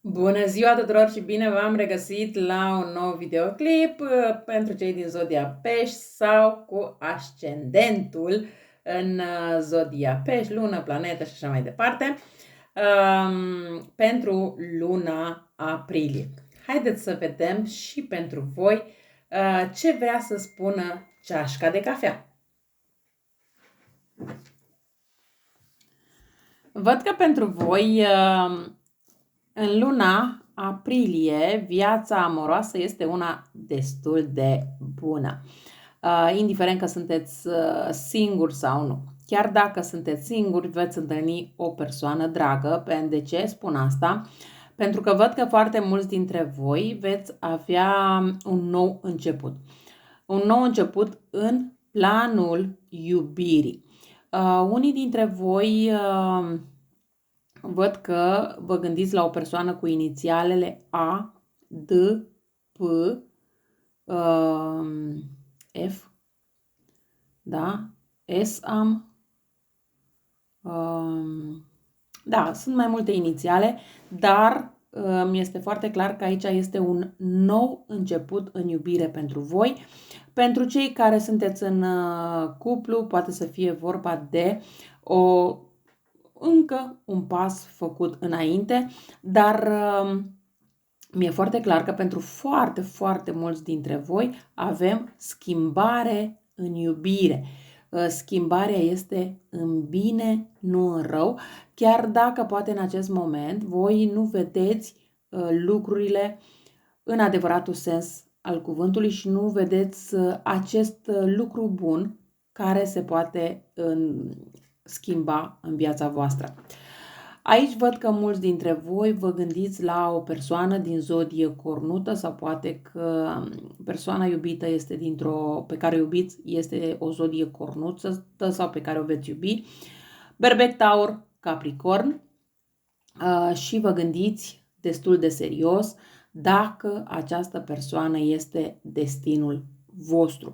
Bună ziua tuturor și bine v-am regăsit la un nou videoclip pentru cei din Zodia Pești sau cu ascendentul în Zodia Pești, lună, planetă și așa mai departe, pentru luna aprilie. Haideți să vedem și pentru voi ce vrea să spună ceașca de cafea. Văd că pentru voi în luna aprilie, viața amoroasă este una destul de bună, indiferent că sunteți singuri sau nu. Chiar dacă sunteți singuri, veți întâlni o persoană dragă. De ce spun asta? Pentru că văd că foarte mulți dintre voi veți avea un nou început. Un nou început în planul iubirii. Unii dintre voi văd că vă gândiți la o persoană cu inițialele A, D, P, F, da, S am, da, sunt mai multe inițiale, dar mi este foarte clar că aici este un nou început în iubire pentru voi. Pentru cei care sunteți în cuplu, poate să fie vorba de încă un pas făcut înainte, dar mi-e foarte clar că pentru foarte, foarte mulți dintre voi avem schimbare în iubire. Schimbarea este în bine, nu în rău, chiar dacă poate în acest moment voi nu vedeți lucrurile în adevăratul sens al cuvântului și nu vedeți acest lucru bun care se poate schimba în viața voastră. Aici văd că mulți dintre voi vă gândiți la o persoană din zodie cornută sau poate că persoana iubită este pe care o iubiți este o zodie cornută sau pe care o veți iubi. Berbec, Taur, Capricorn, și vă gândiți destul de serios dacă această persoană este destinul vostru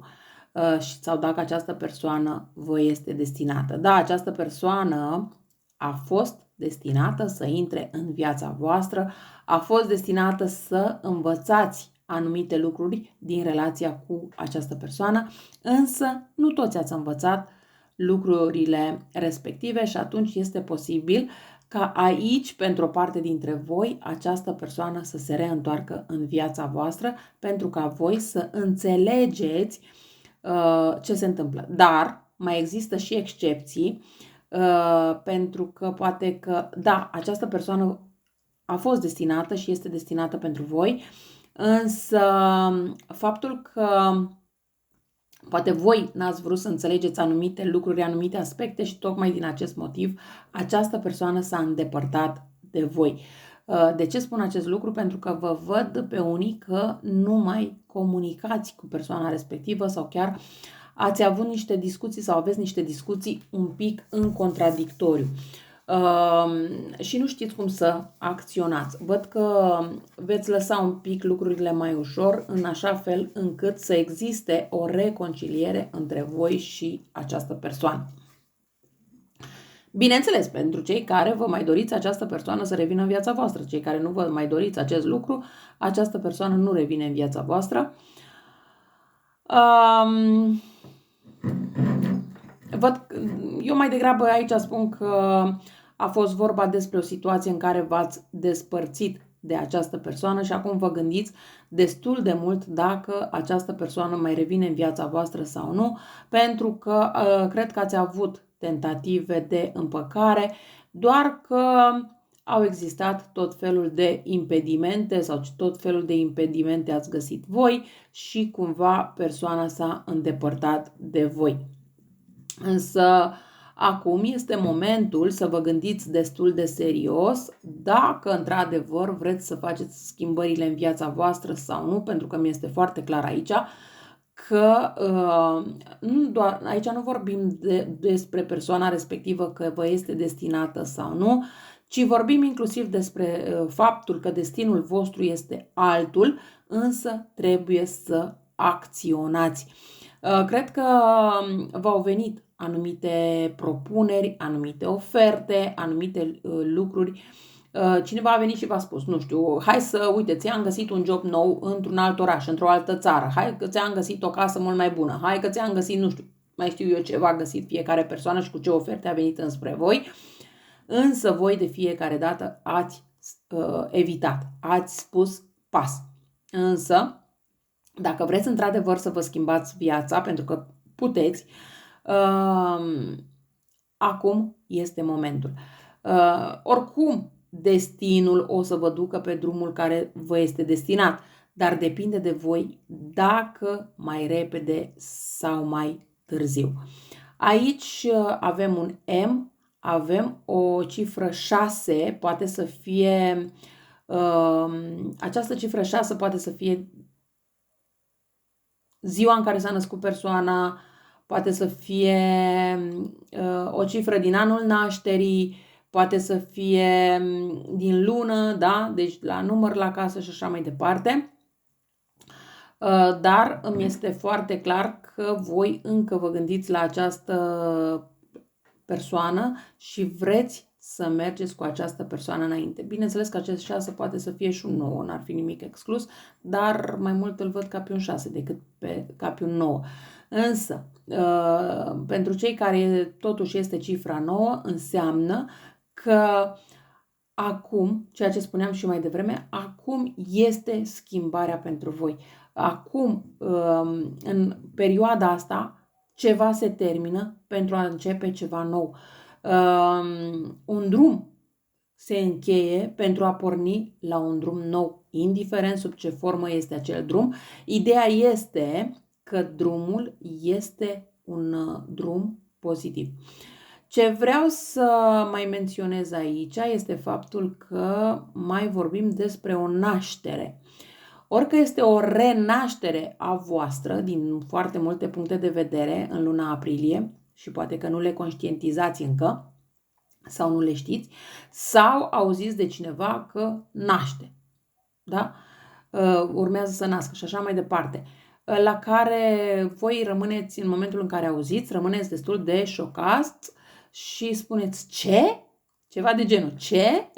sau dacă această persoană vă este destinată. Da, această persoană a fost destinată să intre în viața voastră, a fost destinată să învățați anumite lucruri din relația cu această persoană, însă nu toți ați învățat lucrurile respective și atunci este posibil ca aici, pentru o parte dintre voi, această persoană să se reîntoarcă în viața voastră pentru ca voi să înțelegeți ce se întâmplă. Dar mai există și excepții, pentru că poate că, da, această persoană a fost destinată și este destinată pentru voi, însă faptul că poate voi n-ați vrut să înțelegeți anumite lucruri, anumite aspecte și tocmai din acest motiv această persoană s-a îndepărtat de voi. De ce spun acest lucru? Pentru că vă văd pe unii că nu mai comunicați cu persoana respectivă sau chiar ați avut niște discuții sau aveți niște discuții un pic în contradictoriu. Și nu știți cum să acționați. Văd că veți lăsa un pic lucrurile mai ușor, în așa fel încât să existe o reconciliere între voi și această persoană. Bineînțeles, pentru cei care vă mai doriți această persoană să revină în viața voastră, cei care nu vă mai doriți acest lucru, această persoană nu revine în viața voastră. Eu mai degrabă aici spun că a fost vorba despre o situație în care v-ați despărțit de această persoană și acum vă gândiți destul de mult dacă această persoană mai revine în viața voastră sau nu, pentru că cred că ați avut tentative de împăcare, doar că au existat tot felul de impedimente sau tot felul de impedimente ați găsit voi și cumva persoana s-a îndepărtat de voi. Însă acum este momentul să vă gândiți destul de serios dacă într-adevăr vreți să faceți schimbările în viața voastră sau nu, pentru că mi este foarte clar aici că aici nu vorbim despre persoana respectivă că vă este destinată sau nu, ci vorbim inclusiv despre faptul că destinul vostru este altul, însă trebuie să acționați. Cred că v-au venit anumite propuneri, anumite oferte, anumite lucruri Cineva a venit și v-a spus, nu știu, hai să, uite, ți-am găsit un job nou într-un alt oraș, într-o altă țară, hai că ți-am găsit o casă mult mai bună, hai că ți-am găsit, nu știu, mai știu eu ce v-a găsit fiecare persoană și cu ce oferte a venit înspre voi, însă voi de fiecare dată ați evitat, ați spus pas. Însă, dacă vreți într-adevăr să vă schimbați viața, pentru că puteți, acum este momentul. Oricum, destinul o să vă ducă pe drumul care vă este destinat, dar depinde de voi dacă mai repede sau mai târziu. Aici avem un M, avem o cifră 6, poate să fie, această cifră 6 poate să fie ziua în care s-a născut persoana, poate să fie o cifră din anul nașterii, poate să fie din lună, da? Deci la număr la casă și așa mai departe. Dar îmi este foarte clar că voi încă vă gândiți la această persoană și vreți să mergeți cu această persoană înainte. Bineînțeles că acest 6 poate să fie și un 9, n-ar fi nimic exclus, dar mai mult îl văd ca pe un 6 decât ca pe un 9. Însă, pentru cei care totuși este cifra 9, înseamnă că acum, ceea ce spuneam și mai devreme, acum este schimbarea pentru voi. Acum, în perioada asta, ceva se termină pentru a începe ceva nou. Un drum se încheie pentru a porni la un drum nou, indiferent sub ce formă este acel drum. Ideea este că drumul este un drum pozitiv. Ce vreau să mai menționez aici este faptul că mai vorbim despre o naștere. Orică este o renaștere a voastră din foarte multe puncte de vedere în luna aprilie și poate că nu le conștientizați încă sau nu le știți, sau auziți de cineva că naște, da? Urmează să nască și așa mai departe, la care voi rămâneți, în momentul în care auziți, rămâneți destul de șocați și spuneți ce? Ceva de genul ce?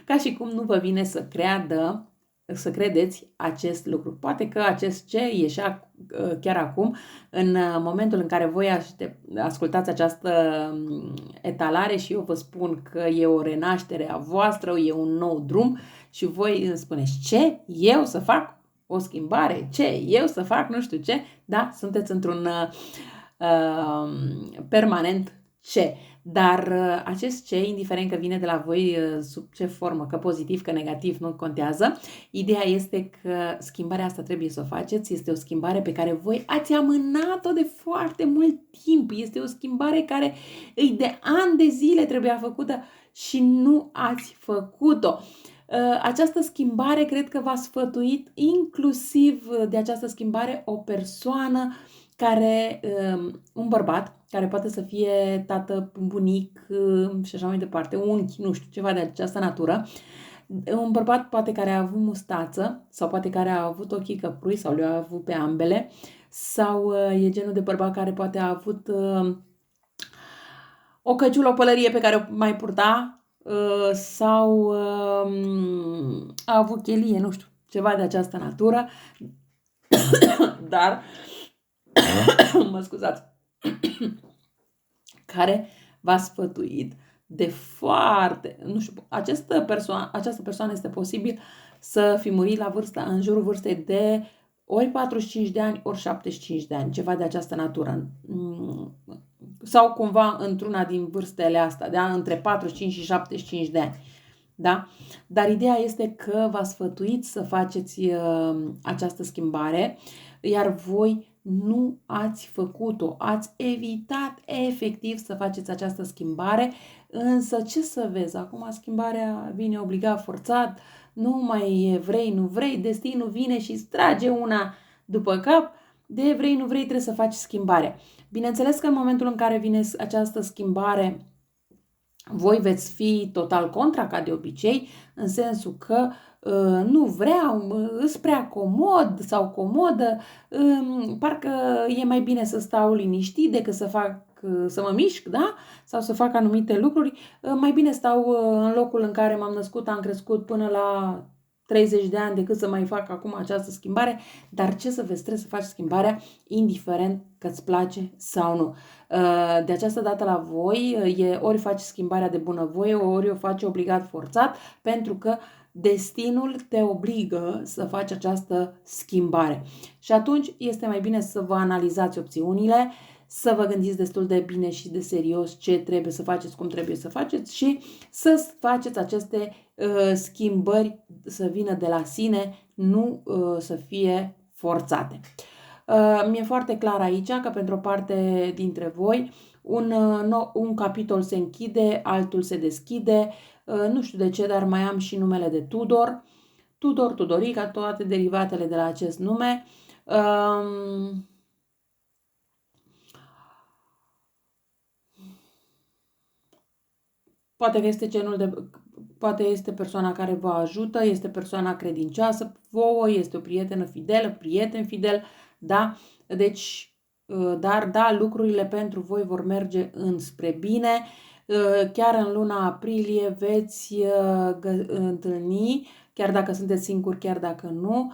Ca și cum nu vă vine să credeți acest lucru. Poate că acest ce ieșea chiar acum, în momentul în care voi ascultați această etalare și eu vă spun că e o renaștere a voastră, e un nou drum și voi îmi spuneți ce? Eu să fac o schimbare? Ce? Eu să fac nu știu ce? Da, sunteți într-un permanent ce. Dar acest ce, indiferent că vine de la voi sub ce formă, că pozitiv, că negativ, nu contează, ideea este că schimbarea asta trebuie să o faceți, este o schimbare pe care voi ați amânat-o de foarte mult timp, este o schimbare care îi de ani de zile trebuia făcută și nu ați făcut-o. Această schimbare, cred că v-a sfătuit inclusiv de această schimbare o persoană care, un bărbat, care poate să fie tată, bunic și așa mai departe, unchi, nu știu, ceva de această natură. Un bărbat poate care a avut mustață sau poate care a avut ochii căprui sau le-a avut pe ambele sau e genul de bărbat care poate a avut o căciulă, o pălărie pe care o mai purta sau a avut chelie, nu știu, ceva de această natură, dar mă scuzați, care v-a sfătuit de foarte, nu știu, această persoană este posibil să fi murit la în jurul vârstei de ori 45 de ani, ori 75 de ani, ceva de această natură. Sau cumva într-una din vârstele astea, da? Între 45 și 75 de ani. Da? Dar ideea este că v-a sfătuit să faceți această schimbare, iar voi nu ați făcut-o, ați evitat efectiv să faceți această schimbare, însă ce să vezi, acum schimbarea vine obligat, forțat, nu mai e vrei, nu vrei, destinul vine și îți trage una după cap, de vrei, nu vrei, trebuie să faci schimbarea. Bineînțeles că în momentul în care vine această schimbare, voi veți fi total contra, ca de obicei, în sensul că nu vreau, îs prea comod sau comodă, parcă e mai bine să stau liniștit decât să fac să mă mișc, da? Sau să fac anumite lucruri, mai bine stau în locul în care m-am născut, am crescut până la 30 de ani decât să mai fac acum această schimbare, dar ce să vezi, trebuie să faci schimbarea indiferent că îți place sau nu. De această dată la voi ori faci schimbarea de bunăvoie, ori o faci obligat forțat, pentru că destinul te obligă să faci această schimbare. Și atunci este mai bine să vă analizați opțiunile, să vă gândiți destul de bine și de serios ce trebuie să faceți, cum trebuie să faceți și să faceți aceste schimbări să vină de la sine, nu să fie forțate. Mi-e foarte clar aici că pentru o parte dintre voi un capitol se închide, altul se deschide, nu știu de ce, dar mai am și numele de Tudor, Tudorica, toate derivatele de la acest nume. Poate că este poate este persoana care vă ajută, este persoana credincioasă vouă, este o prietenă fidelă, prieten fidel, da? Deci, dar da, lucrurile pentru voi vor merge înspre bine. Chiar în luna aprilie veți întâlni, chiar dacă sunteți singuri, chiar dacă nu,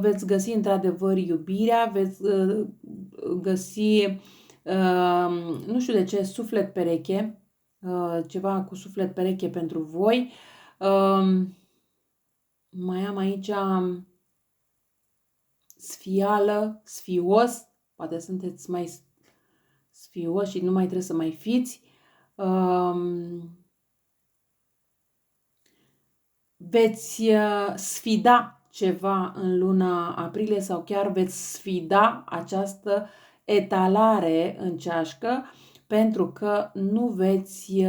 veți găsi într-adevăr iubirea, veți găsi, nu știu de ce, suflet pereche, ceva cu suflet pereche pentru voi. Mai am aici sfială, sfios, poate sunteți mai sfios și nu mai trebuie să mai fiți. Veți sfida ceva în luna aprilie sau chiar veți sfida această etalare în ceașcă, pentru că nu veți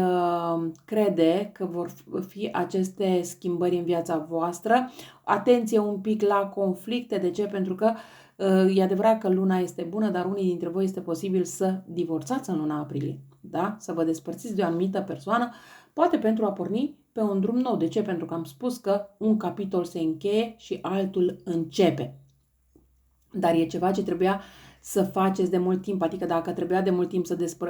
crede că vor fi aceste schimbări în viața voastră. Atenție un pic la conflicte. De ce? Pentru că e adevărat că luna este bună, dar unii dintre voi este posibil să divorțați în luna aprilie. Da? Să vă despărțiți de o anumită persoană, poate pentru a porni pe un drum nou. De ce? Pentru că am spus că un capitol se încheie și altul începe. Dar e ceva ce trebuia să faceți de mult timp, adică dacă trebuia de mult timp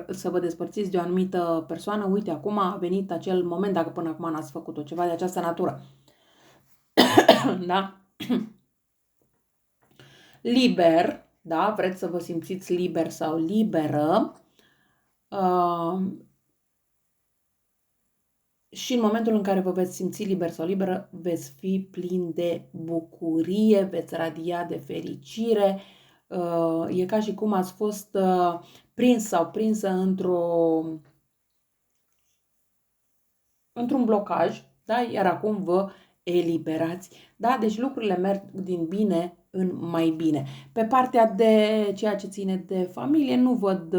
să vă despărțiți de o anumită persoană, uite, acum a venit acel moment, dacă până acum n-ați făcut-o, ceva de această natură. Da? Liber, da? Vreți să vă simțiți liber sau liberă. Și în momentul în care vă veți simți liber sau liberă, veți fi plin de bucurie, veți radia de fericire. E ca și cum ați fost prins sau prinsă într-un blocaj, da? Iar acum vă eliberați. Da? Deci lucrurile merg din bine în mai bine. Pe partea de ceea ce ține de familie, nu văd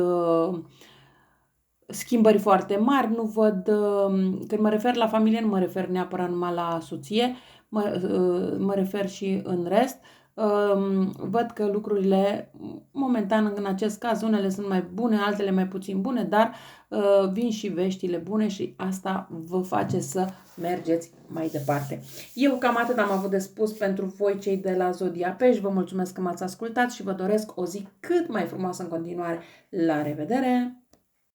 schimbări foarte mari, nu văd, când mă refer la familie, nu mă refer neapărat numai la soție, mă refer și în rest. Văd că lucrurile, momentan în acest caz, unele sunt mai bune, altele mai puțin bune, dar vin și veștile bune și asta vă face să mergeți mai departe. Eu cam atât am avut de spus pentru voi, cei de la Zodia Pești. Vă mulțumesc că m-ați ascultat și vă doresc o zi cât mai frumoasă în continuare. La revedere!